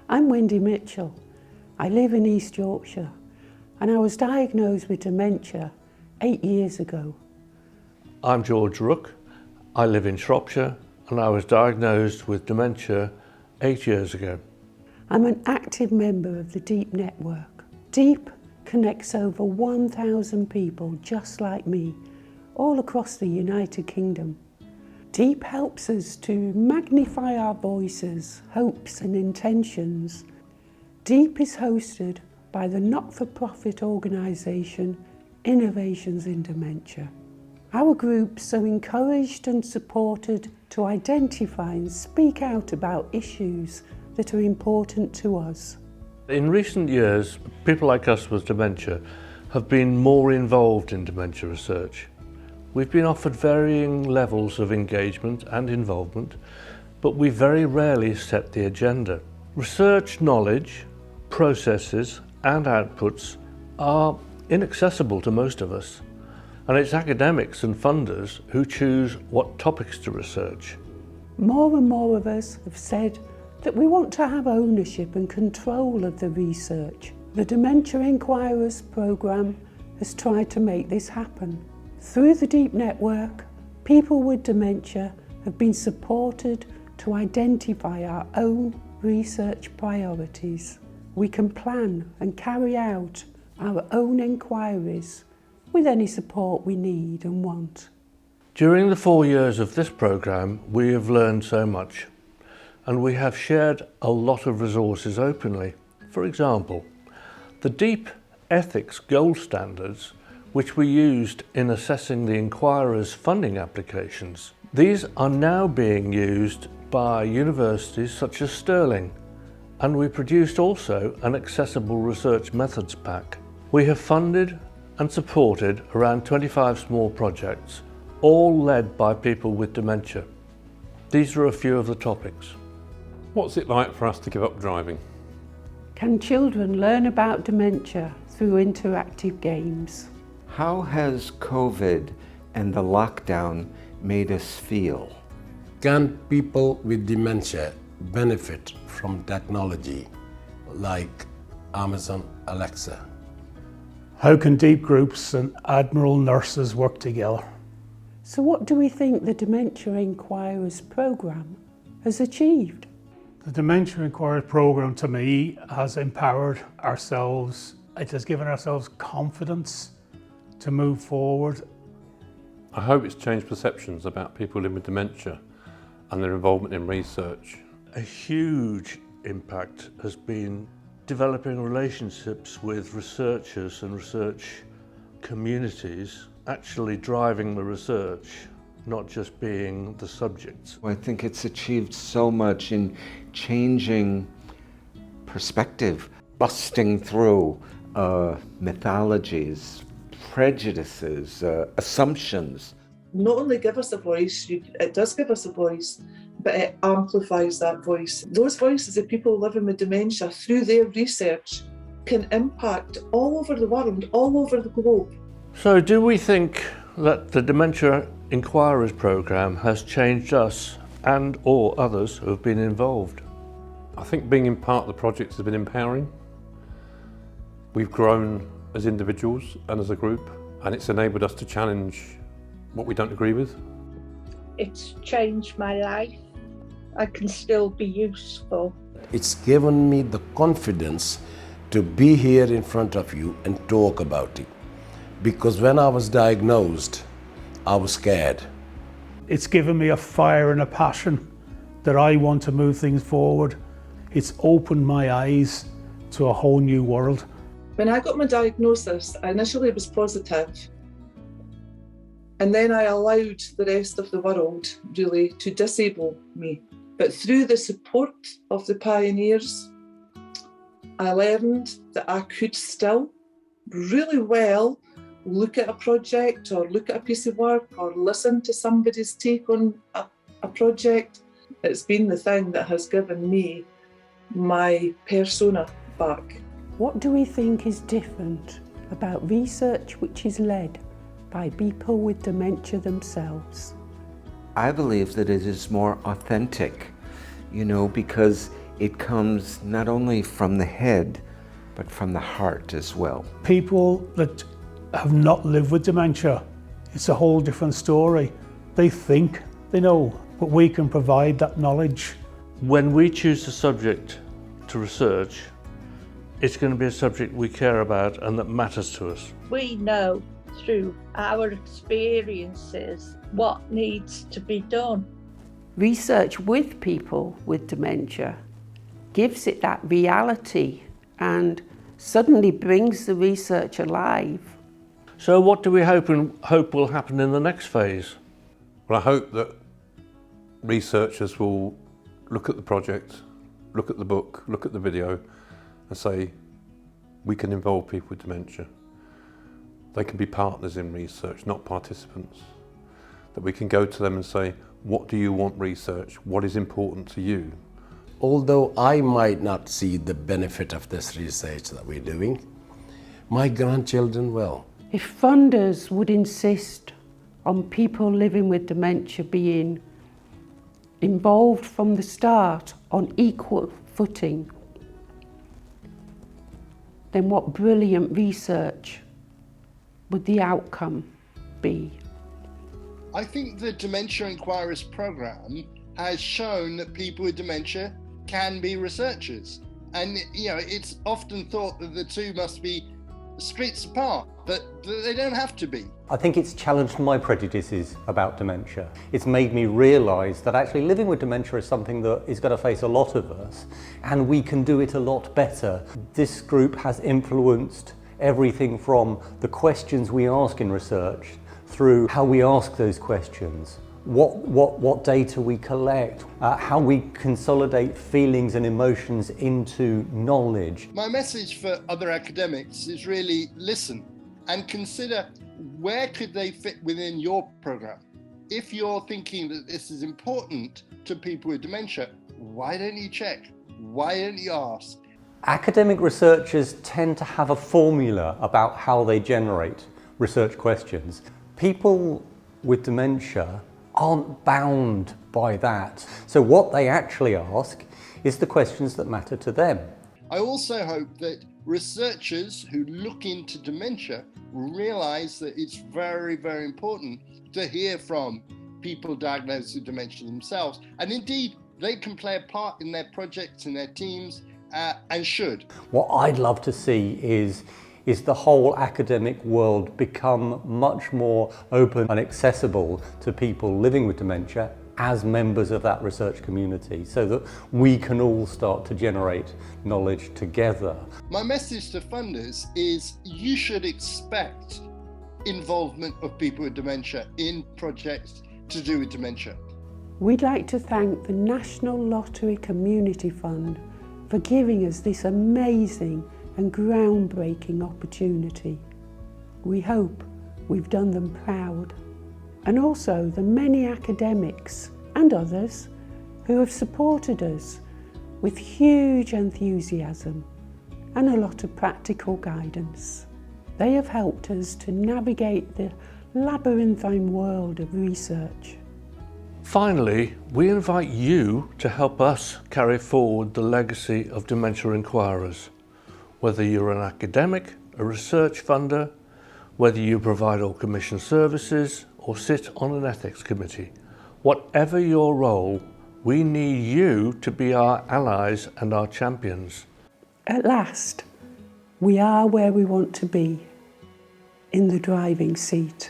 I'm Wendy Mitchell. I live in East Yorkshire and I was diagnosed with dementia 8 years ago. I'm George Rook. I live in Shropshire and I was diagnosed with dementia 8 years ago. I'm an active member of the DEEP network. DEEP connects over 1,000 people just like me all across the United Kingdom. DEEP helps us to magnify our voices, hopes and intentions. DEEP is hosted by the not-for-profit organisation Innovations in Dementia. Our groups are encouraged and supported to identify and speak out about issues that are important to us. In recent years, people like us with dementia have been more involved in dementia research. We've been offered varying levels of engagement and involvement, but we very rarely set the agenda. Research knowledge, processes and outputs are inaccessible to most of us, and it's academics and funders who choose what topics to research. More and more of us have said that we want to have ownership and control of the research. The Dementia Enquirers programme has tried to make this happen. Through the DEEP network, people with dementia have been supported to identify our own research priorities. We can plan and carry out our own inquiries with any support we need and want. During the 4 years of this programme, we have learned so much, and we have shared a lot of resources openly. For example, the DEEP ethics gold standards which we used in assessing the Enquirers' funding applications. These are now being used by universities such as Stirling, and we produced also an accessible research methods pack. We have funded and supported around 25 small projects, all led by people with dementia. These are a few of the topics. What's it like for us to give up driving? Can children learn about dementia through interactive games? How has COVID and the lockdown made us feel? Can people with dementia benefit from technology like Amazon Alexa? How can DEEP groups and Admiral nurses work together? So what do we think the Dementia Enquirers programme has achieved? The Dementia Enquirers programme to me has empowered ourselves. It has given ourselves confidence to move forward. I hope it's changed perceptions about people living with dementia and their involvement in research. A huge impact has been developing relationships with researchers and research communities, actually driving the research, not just being the subjects. I think it's achieved so much in changing perspective, busting through mythologies, prejudices, assumptions. Not only give us a voice, it does give us a voice, but it amplifies that voice. Those voices of people living with dementia through their research can impact all over the world, all over the globe. So do we think that the Dementia Enquirers programme has changed us and or others who have been involved? I think being in part of the project has been empowering. We've grown as individuals and as a group, and it's enabled us to challenge what we don't agree with. It's changed my life. I can still be useful. It's given me the confidence to be here in front of you and talk about it. Because when I was diagnosed, I was scared. It's given me a fire and a passion that I want to move things forward. It's opened my eyes to a whole new world. When I got my diagnosis, initially it was positive, and then I allowed the rest of the world really to disable me. But through the support of the pioneers, I learned that I could still really well look at a project or look at a piece of work or listen to somebody's take on a project. It's been the thing that has given me my persona back. What do we think is different about research which is led by people with dementia themselves? I believe that it is more authentic, because it comes not only from the head, but from the heart as well. People that have not lived with dementia, it's a whole different story. They think they know, but we can provide that knowledge. When we choose a subject to research, it's going to be a subject we care about and that matters to us. We know through our experiences what needs to be done. Research with people with dementia gives it that reality and suddenly brings the research alive. So what do we hope will happen in the next phase? Well, I hope that researchers will look at the project, look at the book, look at the video and say, we can involve people with dementia. They can be partners in research, not participants. That we can go to them and say, what do you want research? What is important to you? Although I might not see the benefit of this research that we're doing, my grandchildren will. If funders would insist on people living with dementia being involved from the start on equal footing, then what brilliant research would the outcome be? I think the Dementia Enquirers programme has shown that people with dementia can be researchers. And it's often thought that the two must be streets apart, but they don't have to be. I think it's challenged my prejudices about dementia. It's made me realise that actually living with dementia is something that is going to face a lot of us, and we can do it a lot better. This group has influenced everything from the questions we ask in research through how we ask those questions, what data we collect, how we consolidate feelings and emotions into knowledge. My message for other academics is really listen and consider where could they fit within your programme. If you're thinking that this is important to people with dementia, why don't you check? Why don't you ask? Academic researchers tend to have a formula about how they generate research questions. People with dementia aren't bound by that. So what they actually ask is the questions that matter to them. I also hope that researchers who look into dementia realise that it's very, very important to hear from people diagnosed with dementia themselves. And indeed, they can play a part in their projects and their teams and should. What I'd love to see is the whole academic world become much more open and accessible to people living with dementia as members of that research community, so that we can all start to generate knowledge together. My message to funders is you should expect involvement of people with dementia in projects to do with dementia. We'd like to thank the National Lottery Community Fund for giving us this amazing and groundbreaking opportunity. We hope we've done them proud, and also the many academics and others who have supported us with huge enthusiasm and a lot of practical guidance. They have helped us to navigate the labyrinthine world of research. Finally, we invite you to help us carry forward the legacy of Dementia Enquirers. Whether you're an academic, a research funder, whether you provide or commission services or sit on an ethics committee, whatever your role, we need you to be our allies and our champions. At last, we are where we want to be, in the driving seat.